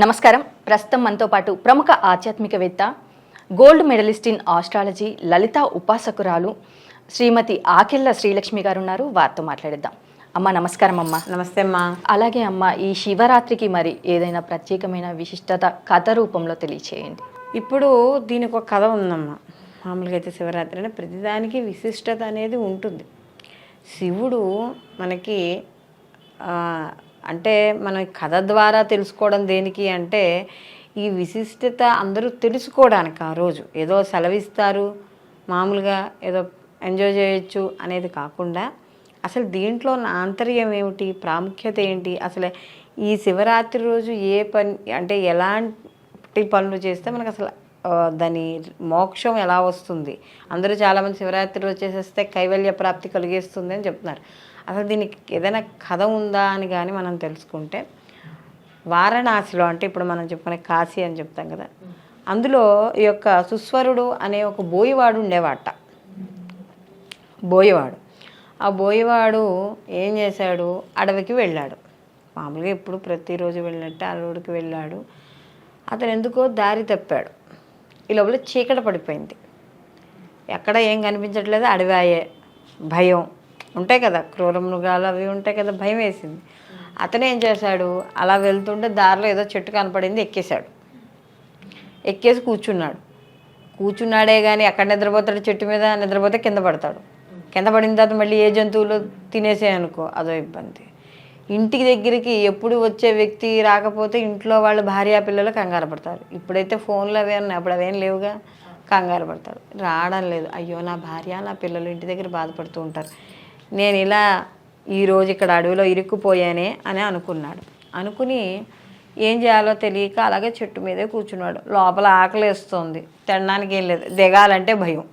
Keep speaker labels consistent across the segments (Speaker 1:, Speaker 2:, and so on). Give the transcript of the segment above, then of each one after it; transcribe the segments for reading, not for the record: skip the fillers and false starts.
Speaker 1: నమస్కారం. ప్రస్తుతం మనతో పాటు ప్రముఖ ఆధ్యాత్మికవేత్త, గోల్డ్ మెడలిస్ట్ ఇన్ ఆస్ట్రాలజీ, లలిత ఉపాసకురాలు శ్రీమతి ఆకెళ్ల శ్రీలక్ష్మి గారు ఉన్నారు. వారితో మాట్లాడేద్దాం. అమ్మ నమస్కారం. అమ్మ
Speaker 2: నమస్తే అమ్మా.
Speaker 1: అలాగే అమ్మ, ఈ శివరాత్రికి మరి ఏదైనా ప్రత్యేకమైన విశిష్టత కథ రూపంలో తెలియచేయండి.
Speaker 2: ఇప్పుడు దీనికి ఒక కథ ఉందమ్మా. మామూలుగా అయితే శివరాత్రి అంటే ప్రతిదానికి విశిష్టత అనేది ఉంటుంది. శివుడు మనకి అంటే మన కథ ద్వారా తెలుసుకోవడం దేనికి అంటే ఈ విశిష్టత అందరూ తెలుసుకోవడానికి. ఆ రోజు ఏదో సెలవిస్తారు, మామూలుగా ఏదో ఎంజాయ్ చేయొచ్చు అనేది కాకుండా అసలు దీంట్లో ఆంతర్యం ఏమిటి, ప్రాముఖ్యత ఏంటి, అసలు ఈ శివరాత్రి రోజు ఏ పని అంటే ఎలాంటి పనులు చేస్తే మనకు అసలు దాని మోక్షం ఎలా వస్తుంది. అందరూ చాలామంది శివరాత్రి రోజు చేసేస్తే కైవల్య ప్రాప్తి కలిగేస్తుంది అని చెప్తున్నారు. అసలు దీనికి ఏదైనా కథ ఉందా అని కానీ మనం తెలుసుకుంటే, వారణాసిలో అంటే ఇప్పుడు మనం చెప్పుకునే కాశీ అని చెప్తాం కదా, అందులో ఈ యొక్క సుస్వరుడు అనే ఒక బోయవాడు ఉండేవాట. బోయవాడు ఆ బోయవాడు ఏం చేశాడు, అడవికి వెళ్ళాడు. మామూలుగా ఇప్పుడు ప్రతిరోజు వెళ్ళినట్టు అడవికి వెళ్ళాడు. అతను ఎందుకో దారి తప్పాడు. ఈ లోపల చీకటి పడిపోయింది. ఎక్కడ ఏం కనిపించట్లేదు, అడవాయే. భయం ఉంటాయి కదా, క్రూర మృగాలు అవి ఉంటాయి కదా, భయం వేసింది. అతను ఏం చేశాడు, అలా వెళ్తుంటే దారిలో ఏదో చెట్టు కనపడింది, ఎక్కేశాడు. ఎక్కేసి కూర్చున్నాడే కానీ ఎక్కడ నిద్రపోతాడు, చెట్టు మీద నిద్రపోతే కింద పడతాడు. కింద పడిన తర్వాత మళ్ళీ ఏ జంతువులు తినేసాయనుకో అదో ఇబ్బంది. ఇంటికి దగ్గరికి ఎప్పుడు వచ్చే వ్యక్తి రాకపోతే ఇంట్లో వాళ్ళ భార్య పిల్లలు కంగారు పడతారు. ఇప్పుడైతే ఫోన్లు అవే ఉన్నాయి, అప్పుడు అవేం లేవుగా, కంగారు పడతారు. రావడం లేదు, అయ్యో నా భార్య నా పిల్లలు ఇంటి దగ్గర బాధపడుతూ ఉంటారు, నేను ఇలా ఈరోజు ఇక్కడ అడవిలో ఇరుక్కుపోయానే అని అనుకున్నాడు. అనుకుని ఏం చేయాలో తెలియక అలాగే చెట్టు మీదే కూర్చున్నాడు. లోపల ఆకలి వేస్తుంది, తినడానికి ఏం లేదు, దిగాలంటే భయం.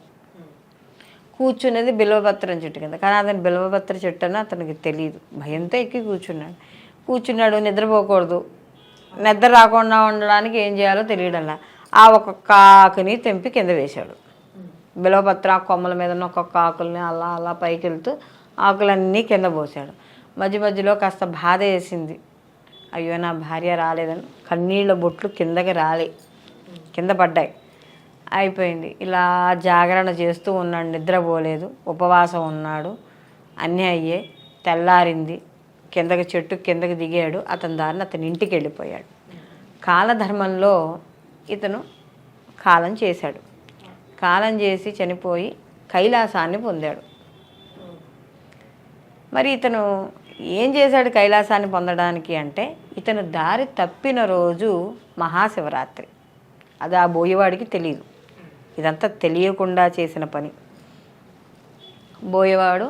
Speaker 2: కూర్చున్నది బిల్వపత్రం చెట్టు కింద, కానీ అతను బిల్వపత్ర చెట్టు అని అతనికి తెలియదు. భయంతో ఎక్కి కూర్చున్నాడు. నిద్రపోకూడదు, నిద్ర రాకుండా ఉండడానికి ఏం చేయాలో తెలియడంలా ఆ ఒక్కొక్క ఆకుని తెంపి కింద వేశాడు. బిల్వపత్ర కొమ్మల మీద ఉన్న ఒక్కొక్క ఆకుల్ని అలా అలా పైకి వెళ్తూ ఆకులన్నీ కింద పోసాడు. మధ్యలో కాస్త బాధ వేసింది, అయ్యో నా భార్య రాలేదని. కన్నీళ్ళ బొట్లు కింద పడ్డాయి. అయిపోయింది. ఇలా జాగరణ చేస్తూ ఉన్నాడు, నిద్రపోలేదు, ఉపవాసం ఉన్నాడు. అన్నీ అయ్యే తెల్లారింది. చెట్టు కిందకి దిగాడు. అతని దారిని అతని ఇంటికి వెళ్ళిపోయాడు. కాలధర్మంలో ఇతను కాలం చేశాడు. కాలం చేసి చనిపోయి కైలాసాన్ని పొందాడు. మరి ఇతను ఏం చేశాడు కైలాసాన్ని పొందడానికి అంటే, ఇతను దారి తప్పిన రోజు మహాశివరాత్రి. అది ఆ బోయవాడికి తెలియదు. ఇదంతా తెలియకుండా చేసిన పని. బోయవాడు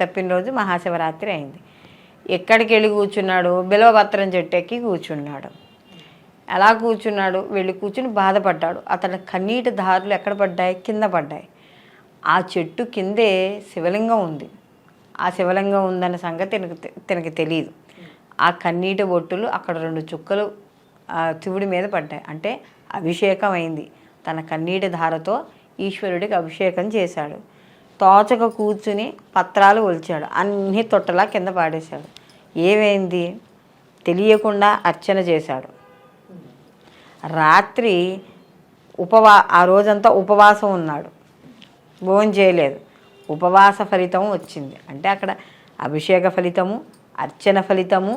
Speaker 2: తప్పిన రోజు మహాశివరాత్రి అయింది. ఎక్కడికి వెళ్ళి కూర్చున్నాడు, బిల్వపత్రం చెట్టు ఎక్కి కూర్చున్నాడు. ఎలా కూర్చున్నాడు, వెళ్ళి కూర్చుని బాధపడ్డాడు. అతని కన్నీటి దారులు ఎక్కడ పడ్డాయి, కింద పడ్డాయి. ఆ చెట్టు కిందే శివలింగం ఉంది. ఆ శివలింగం ఉందన్న సంగతి తనకి తెలియదు. ఆ కన్నీటి బొట్టులు అక్కడ 2 చుక్కలు శివుడి మీద పడ్డాయి. అంటే అభిషేకం అయింది. తన కన్నీటి ధారతో ఈశ్వరుడికి అభిషేకం చేశాడు. తోచక కూర్చుని పత్రాలు ఒలిచాడు. అన్నీ తొట్టలా కింద పాడేశాడు. ఏమైంది తెలియకుండా అర్చన చేశాడు. రాత్రి ఆ రోజంతా ఉపవాసం ఉన్నాడు, భోజనం చేయలేదు. ఉపవాస ఫలితం వచ్చింది. అంటే అక్కడ అభిషేక ఫలితము, అర్చన ఫలితము,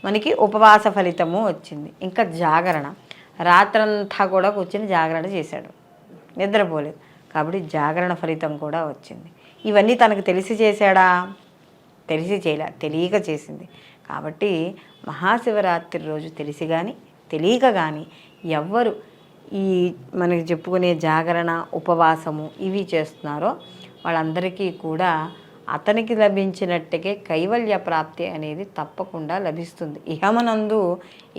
Speaker 2: మనకి ఉపవాస ఫలితము వచ్చింది. ఇంకా జాగరణ, రాత్రంతా కూడా కూర్చొని జాగరణ చేశాడు, నిద్రపోలేదు. కాబట్టి జాగరణ ఫలితం కూడా వచ్చింది. ఇవన్నీ తనకు తెలిసి చేశాడా, తెలిసి చేయలే, తెలియక చేసింది. కాబట్టి మహాశివరాత్రి రోజు తెలిసి కానీ తెలియక కానీ ఎవ్వరు ఈ మనకి చెప్పుకునే జాగరణ, ఉపవాసము ఇవి చేస్తున్నారో వాళ్ళందరికీ కూడా అతనికి లభించినట్టుగా కైవల్య ప్రాప్తి అనేది తప్పకుండా లభిస్తుంది. ఇహమనందు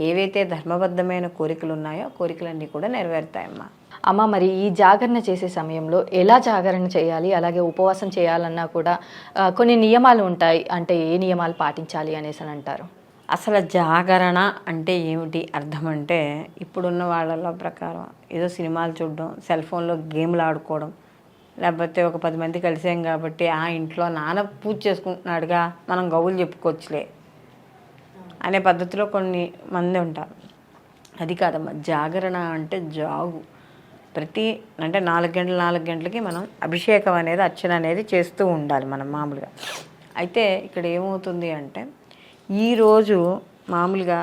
Speaker 2: ఏవైతే ధర్మబద్ధమైన కోరికలు ఉన్నాయో కోరికలన్నీ కూడా నెరవేరుతాయమ్మా.
Speaker 1: అమ్మ, మరి ఈ జాగరణ చేసే సమయంలో ఎలా జాగరణ చేయాలి, అలాగే ఉపవాసం చేయాలన్నా కూడా కొన్ని నియమాలు ఉంటాయి. అంటే ఏ నియమాలు పాటించాలి అనేసి అని అంటారు?
Speaker 2: అసలు జాగరణ అంటే ఏమిటి అర్థం అంటే, ఇప్పుడున్న వాళ్ళ ప్రకారం ఏదో సినిమాలు చూడడం, సెల్ ఫోన్లో గేమ్లు ఆడుకోవడం, లేకపోతే ఒక 10 మంది కలిసాం కాబట్టి ఆ ఇంట్లో నాన్న పూజ చేసుకుంటున్నాడుగా మనం గౌలు చెప్పుకోవచ్చులే అనే పద్ధతిలో కొన్ని మంది ఉంటారు. అది కాదమ్మా, జాగరణ అంటే జాగు. అంటే 4 గంటలకి మనం అభిషేకం అనేది, అర్చన అనేది చేస్తూ ఉండాలి మనం మామూలుగా. అయితే ఇక్కడ ఏమవుతుంది అంటే, ఈరోజు మామూలుగా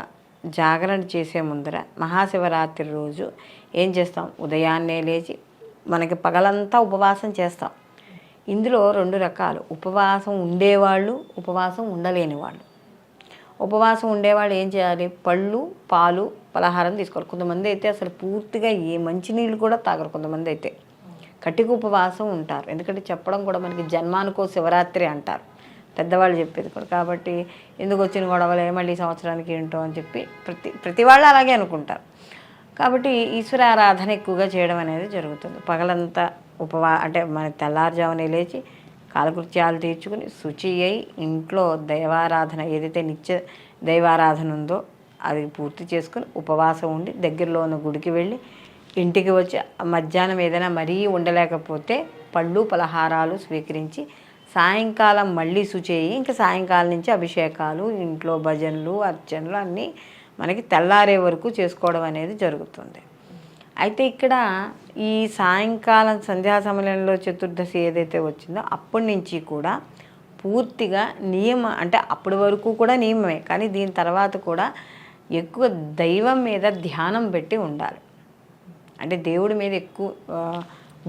Speaker 2: జాగరణ చేసే ముందర మహాశివరాత్రి రోజు ఏం చేస్తాం, ఉదయాన్నే లేచి మనకి పగలంతా ఉపవాసం చేస్తాం. ఇందులో 2 రకాలు, ఉపవాసం ఉండేవాళ్ళు, ఉపవాసం ఉండలేని వాళ్ళు. ఉపవాసం ఉండేవాళ్ళు ఏం చేయాలి, పళ్ళు, పాలు, పలహారం తీసుకోవాలి. కొంతమంది అయితే అసలు పూర్తిగా ఏ మంచినీళ్ళు కూడా తాగరు. కొంతమంది అయితే కటిక ఉపవాసం ఉంటారు. ఎందుకంటే చెప్పడం కూడా మనకి జన్మానికో శివరాత్రి అంటారు పెద్దవాళ్ళు చెప్పేది కూడా. కాబట్టి ఎందుకు వచ్చిన గొడవలే, మళ్ళీ సంవత్సరానికి ఏంటో అని చెప్పి ప్రతి వాళ్ళు అలాగే అనుకుంటారు. కాబట్టి ఈశ్వర ఆరాధన ఎక్కువగా చేయడం అనేది జరుగుతుంది. పగలంతా అంటే మన తెల్లారుజామునే లేచి కాలకృత్యాలు తీర్చుకుని శుచి అయి ఇంట్లో దైవారాధన, ఏదైతే నిత్య దైవారాధన ఉందో అది పూర్తి చేసుకుని ఉపవాసం ఉండి దగ్గరలో ఉన్న గుడికి వెళ్ళి ఇంటికి వచ్చి మధ్యాహ్నం ఏదైనా మరీ ఉండలేకపోతే పళ్ళు పలహారాలు స్వీకరించి సాయంకాలం మళ్ళీ శుచి అయ్యి ఇంకా సాయంకాలం నుంచి అభిషేకాలు, ఇంట్లో భజనలు, అర్చనలు అన్నీ మనకి తెల్లారే వరకు చేసుకోవడం అనేది జరుగుతుంది. అయితే ఇక్కడ ఈ సాయంకాలం సంధ్యా సమయంలో చతుర్దశి ఏదైతే వచ్చిందో అప్పటి నుంచి కూడా పూర్తిగా అంటే అప్పటి వరకు కూడా నియమమే, కానీ దీని తర్వాత కూడా ఎక్కువ దైవం మీద ధ్యానం పెట్టి ఉండాలి. అంటే దేవుడి మీద ఎక్కువ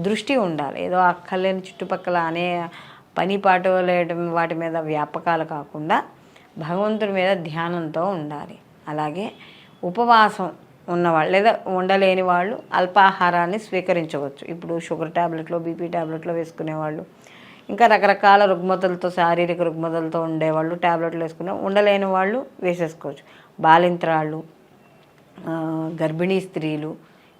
Speaker 2: దృష్టి ఉండాలి. ఏదో అక్కర్లేని చుట్టుపక్కల అనే పని పాటు వాటి మీద వ్యాపకాలు కాకుండా భగవంతుడి మీద ధ్యానంతో ఉండాలి. అలాగే ఉపవాసం ఉన్నవాళ్ళు లేదా ఉండలేని వాళ్ళు అల్పాహారాన్ని స్వీకరించవచ్చు. ఇప్పుడు షుగర్ ట్యాబ్లెట్లో, బీపీ ట్యాబ్లెట్లో వేసుకునేవాళ్ళు, ఇంకా రకరకాల రుగ్మతలతో, శారీరక రుగ్మతలతో ఉండేవాళ్ళు ట్యాబ్లెట్లు వేసుకునే, ఉండలేని వాళ్ళు వేసేసుకోవచ్చు. బాలింత్రాళ్ళు, గర్భిణీ స్త్రీలు,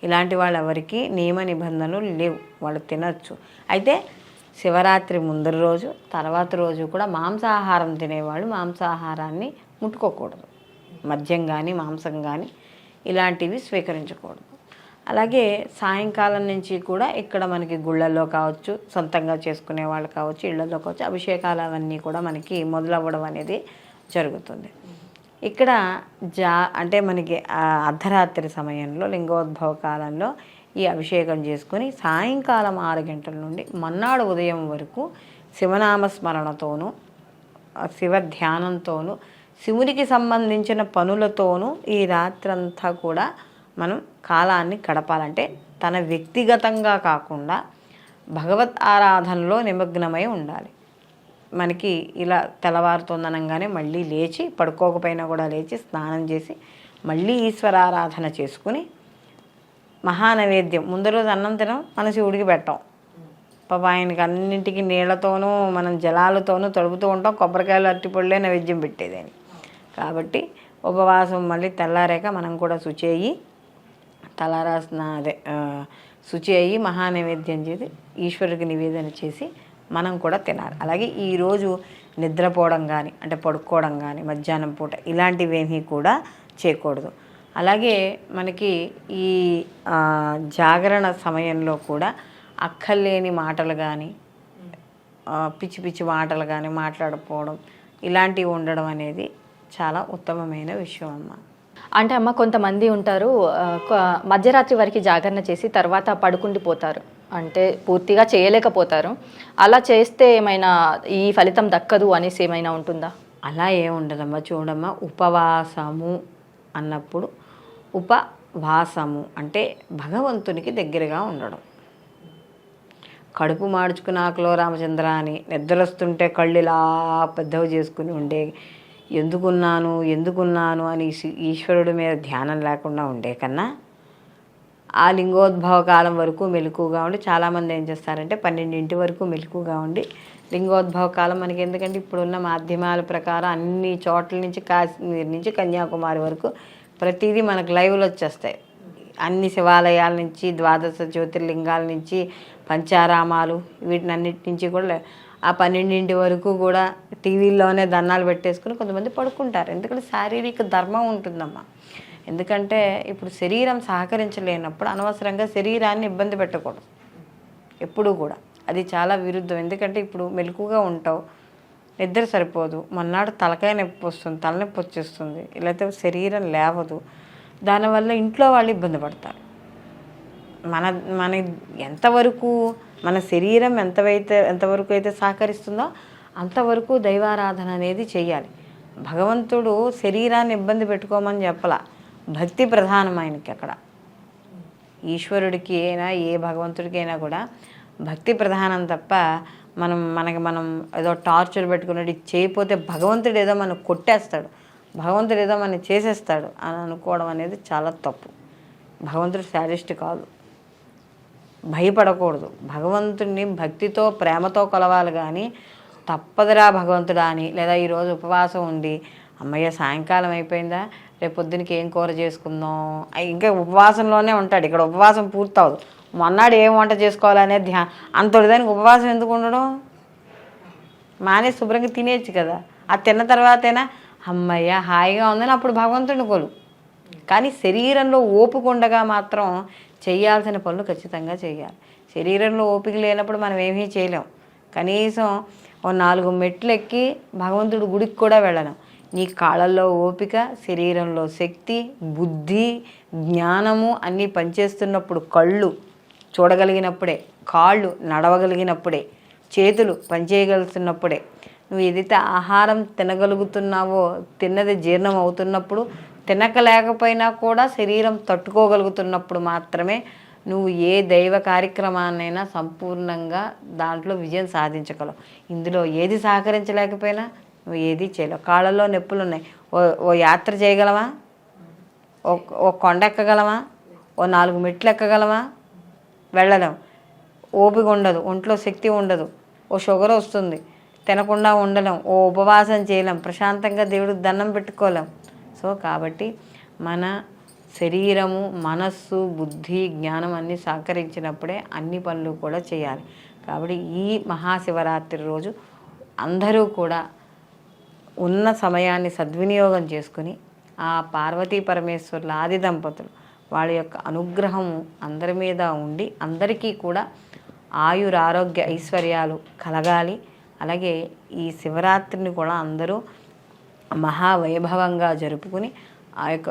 Speaker 2: ఇలాంటి వాళ్ళు ఎవరికి నియమ నిబంధనలు లేవు, వాళ్ళు తినచ్చు. అయితే శివరాత్రి ముందర రోజు తర్వాత రోజు కూడా మాంసాహారం తినేవాళ్ళు మాంసాహారాన్ని ముట్టుకోకూడదు. మద్యం కానీ మాంసం కానీ ఇలాంటివి స్వీకరించకూడదు. అలాగే సాయంకాలం నుంచి కూడా ఇక్కడ మనకి గుళ్ళల్లో కావచ్చు, సొంతంగా చేసుకునే వాళ్ళు కావచ్చు, ఇళ్లలో కావచ్చు, అభిషేకాలు అవన్నీ కూడా మనకి మొదలవ్వడం అనేది జరుగుతుంది. ఇక్కడ అంటే మనకి అర్ధరాత్రి సమయంలో లింగోద్భవ కాలంలో ఈ అభిషేకం చేసుకొని సాయంకాలం 6 గంటల నుండి మన్నాడు ఉదయం వరకు శివనామస్మరణతోనూ, శివ ధ్యానంతోనూ, శివునికి సంబంధించిన పనులతోనూ ఈ రాత్రంతా కూడా మనం కాలాన్ని గడపాలంటే తన వ్యక్తిగతంగా కాకుండా భగవత్ ఆరాధనలో నిమగ్నమై ఉండాలి. మనకి ఇలా తెల్లవారుతోందనగానే మళ్ళీ లేచి, పడుకోకపోయినా కూడా లేచి స్నానం చేసి మళ్ళీ ఈశ్వరారాధన చేసుకుని మహానైవేద్యం ముందు రోజు అన్నం తినం, మన శివుడికి పెట్టాం. పాప ఆయనకి అన్నింటికి నీళ్లతోనూ మనం జలాలతోనూ తడుపుతూ ఉంటాం, కొబ్బరికాయలు అరటిపళ్ళే నైవేద్యం పెట్టేదని. కాబట్టి ఉపవాసం మళ్ళీ తెల్లారాక మనం కూడా శుచి అయ్యి శుచి అయ్యి మహానైవేద్యం చేసి ఈశ్వరుడికి నివేదన చేసి మనం కూడా తినాలి. అలాగే ఈరోజు నిద్రపోవడం కానీ, అంటే పడుకోవడం కానీ మధ్యాహ్నం పూట ఇలాంటివేమీ కూడా చేయకూడదు. అలాగే మనకి ఈ జాగరణ సమయంలో కూడా అక్కర్లేని మాటలు కానీ, పిచ్చి పిచ్చి మాటలు కానీ మాట్లాడకపోవడం ఇలాంటివి ఉండడం అనేది చాలా ఉత్తమమైన విషయం అమ్మ.
Speaker 1: అంటే అమ్మ, కొంతమంది ఉంటారు మధ్యరాత్రి వరకు జాగరణ చేసి తర్వాత పడుకుండిపోతారు, అంటే పూర్తిగా చేయలేకపోతారు. అలా చేస్తే ఏమైనా ఈ ఫలితం దక్కదు అనేసి ఏమైనా ఉంటుందా?
Speaker 2: అలా ఏముండదమ్మా. చూడమ్మా, ఉపవాసము అన్నప్పుడు ఉపవాసము అంటే భగవంతునికి దగ్గరగా ఉండడం. కడుపు మాడ్చుకుని ఆకులో రామచంద్ర అని నిద్రొస్తుంటే కళ్ళు ఇలా పెద్దవి చేసుకుని ఉండే, ఎందుకున్నాను అని ఈశ్వరుడి మీద ధ్యానం లేకుండా ఉండే కన్నా ఆ లింగోద్భవ కాలం వరకు మెలకుగా ఉండి, చాలామంది ఏం చేస్తారంటే 12 వరకు మెలకుగా ఉండి లింగోద్భవ కాలం మనకి, ఎందుకంటే ఇప్పుడున్న మాధ్యమాల ప్రకారం అన్ని చోట్ల నుంచి కాశ్మీర్ నుంచి కన్యాకుమారి వరకు ప్రతిదీ మనకు లైవ్లో వచ్చేస్తాయి. అన్ని శివాలయాల నుంచి, 12 జ్యోతిర్లింగాల నుంచి, పంచారామాలు, వీటినన్నిటి నుంచి కూడా ఆ 12 వరకు కూడా టీవీల్లోనే దండాలు పెట్టేసుకుని కొంతమంది పడుకుంటారు. ఎందుకంటే శారీరక ధర్మం ఉంటుందమ్మా. ఎందుకంటే ఇప్పుడు శరీరం సహకరించలేనప్పుడు అనవసరంగా శరీరాన్ని ఇబ్బంది పెట్టకూడదు ఎప్పుడూ కూడా. అది చాలా విరుద్ధం. ఎందుకంటే ఇప్పుడు మెలకుగా ఉంటావు, నిద్ర సరిపోదు, మొన్నాడు తలకాయ నొప్పి వస్తుంది, తలనొప్పి వచ్చేస్తుంది, లేకపోతే శరీరం లేవదు. దానివల్ల ఇంట్లో వాళ్ళు ఇబ్బంది పడతారు. మన మన ఎంతవరకు మన శరీరం ఎంతవరకు అయితే సహకరిస్తుందో అంతవరకు దైవారాధన అనేది చెయ్యాలి. భగవంతుడు శరీరాన్ని ఇబ్బంది పెట్టుకోమని చెప్పలా, భక్తి ప్రధానం ఆయనకి. అక్కడ ఈశ్వరుడికి అయినా ఏ భగవంతుడికి అయినా కూడా భక్తి ప్రధానం తప్ప మనం ఏదో టార్చర్ పెట్టుకున్నట్టు చేయకపోతే భగవంతుడు ఏదో మనం కొట్టేస్తాడు, భగవంతుడు ఏదో మనం చేసేస్తాడు అని అనుకోవడం అనేది చాలా తప్పు. భగవంతుడు శాడిస్ట్ కాదు. భయపడకూడదు. భగవంతుడిని భక్తితో ప్రేమతో కొలవాలి. కానీ తప్పదురా భగవంతుడా అని, లేదా ఈరోజు ఉపవాసం ఉండి అమ్మయ్య సాయంకాలం అయిపోయిందా, రేపు పొద్దునకి ఏం కూర చేసుకుందాం, ఇంకా ఉపవాసంలోనే ఉంటాడు. ఇక్కడ ఉపవాసం పూర్తవదు. మొన్నాడు ఏం వంట చేసుకోవాలనే అంతటిదానికి ఉపవాసం ఎందుకు ఉండడం? మానే శుభ్రంగా తినేయచ్చు కదా. అది తిన్న తర్వాతైనా అమ్మయ్య హాయిగా ఉందని అప్పుడు భగవంతుడిని కొలు. కానీ శరీరంలో ఓపిక ఉండగా మాత్రం చేయాల్సిన పనులు ఖచ్చితంగా చేయాలి. శరీరంలో ఓపిక లేనప్పుడు మనం ఏమీ చేయలేం. కనీసం ఓ 4 మెట్లు ఎక్కి భగవంతుడి గుడికి కూడా వెళ్ళలేం. నీ కాళ్ళల్లో ఓపిక, శరీరంలో శక్తి, బుద్ధి, జ్ఞానము అన్నీ పనిచేస్తున్నప్పుడు, కళ్ళు చూడగలిగినప్పుడే, కాళ్ళు నడవగలిగినప్పుడే, చేతులు పనిచేయగలుగుతున్నప్పుడే, నువ్వు ఏదైతే ఆహారం తినగలుగుతున్నావో తిన్నది జీర్ణం అవుతున్నప్పుడు, తినకలేకపోయినా కూడా శరీరం తట్టుకోగలుగుతున్నప్పుడు మాత్రమే నువ్వు ఏ దైవ కార్యక్రమాన్నైనా సంపూర్ణంగా దాంట్లో విజయం సాధించగలవు. ఇందులో ఏది సహకరించలేకపోయినా నువ్వు ఏది చేయలేవు. కాళ్ళల్లో నొప్పులు ఉన్నాయి, ఓ యాత్ర చేయగలవా? ఓ కొండ ఎక్కగలవా? ఓ 4 మెట్లు ఎక్కగలవా? వెళ్ళలేం. ఓపిక ఉండదు, ఒంట్లో శక్తి ఉండదు, ఓ షుగర్ వస్తుంది, తినకుండా ఉండలేం, ఓ ఉపవాసం చేయలేం, ప్రశాంతంగా దేవుడికి దండం పెట్టుకోలేం. సో కాబట్టి మన శరీరము, మనస్సు, బుద్ధి, జ్ఞానం అన్నీ సహకరించినప్పుడే అన్ని పనులు కూడా చేయాలి. కాబట్టి ఈ మహాశివరాత్రి రోజు అందరూ కూడా ఉన్న సమయాన్ని సద్వినియోగం చేసుకుని ఆ పార్వతీ పరమేశ్వరుల ఆది దంపతులు వాళ్ళ యొక్క అనుగ్రహము అందరి మీద ఉండి అందరికీ కూడా ఆయురారోగ్య ఐశ్వర్యాలు కలగాలి. అలాగే ఈ శివరాత్రిని కూడా అందరూ మహావైభవంగా జరుపుకుని ఆ యొక్క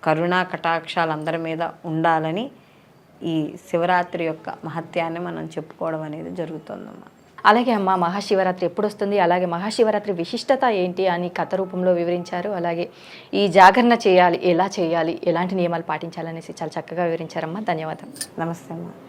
Speaker 2: కరుణా కటాక్షాలు అందరి మీద ఉండాలని ఈ శివరాత్రి యొక్క మహత్యాన్ని మనం చెప్పుకోవడం అనేది జరుగుతుందమ్మా.
Speaker 1: అలాగే అమ్మ, మహాశివరాత్రి ఎప్పుడు వస్తుంది, అలాగే మహాశివరాత్రి విశిష్టత ఏంటి అని కథ రూపంలో వివరించారు. అలాగే ఈ జాగరణ చేయాలి, ఎలా చేయాలి, ఎలాంటి నియమాలు పాటించాలనేసి చాలా చక్కగా వివరించారమ్మా. ధన్యవాదాలు.
Speaker 2: నమస్తే అమ్మా.